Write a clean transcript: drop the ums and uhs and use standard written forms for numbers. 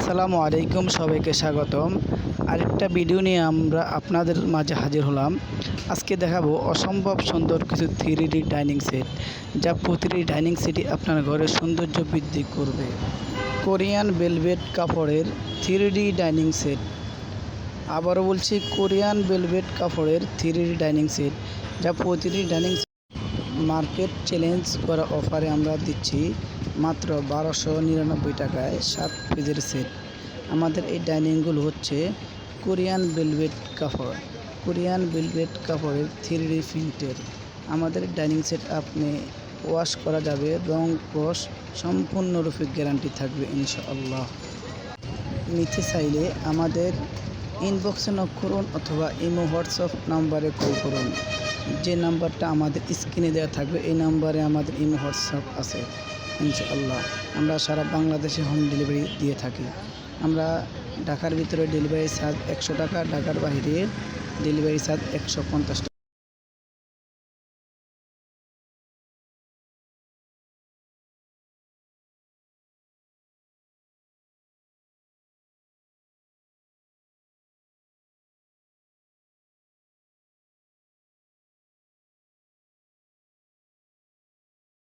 আসসালামু আলাইকুম, সবাইকে স্বাগতম। আরেকটা ভিডিও নিয়ে আমরা আপনাদের মাঝে হাজির হলাম। আজকে দেখাবো অসম্ভব সুন্দর কিছু 3D ডাইনিং সেট, যা প্রতিটি ডাইনিং সেটই আপনার ঘরের সৌন্দর্য বৃদ্ধি করবে। কোরিয়ান ভেলভেট কাপড়ের 3D ডাইনিং সেট। আবারও বলছি, কোরিয়ান ভেলভেট কাপড়ের 3D ডাইনিং সেট, যা প্রতিটি ডাইনিং মার্কেট চ্যালেঞ্জ করা অফারে আমরা দিচ্ছি মাত্র 1299 টাকায় 7 পিসের সেট। আমাদের এই ডাইনিংগুলো হচ্ছে কোরিয়ান ভেলভেট কাপড়, কোরিয়ান ভেলভেট কাপড়ের 3D প্রিন্টের। আমাদের ডাইনিং সেট আপনি ওয়াশ করা যাবে, রং কস সম্পূর্ণরূপে গ্যারান্টি থাকবে ইনশাআল্লাহ। নিতে চাইলে আমাদের ইনবক্সে নক করুন অথবা ইমো হোয়াটসঅ্যাপ নাম্বারে কল করুন। যে নাম্বারটা আমাদের স্ক্রিনে দেওয়া থাকবে, এই নাম্বারে আমাদের ইমো হোয়াটসঅ্যাপ আছে ইনশাআল্লাহ। আমরা সারা বাংলাদেশে হোম ডেলিভারি দিয়ে থাকি। আমরা ঢাকার ভিতরে ডেলিভারি চার্জ 100 টাকা, ঢাকার বাইরে ডেলিভারি চার্জ 150 টাকা।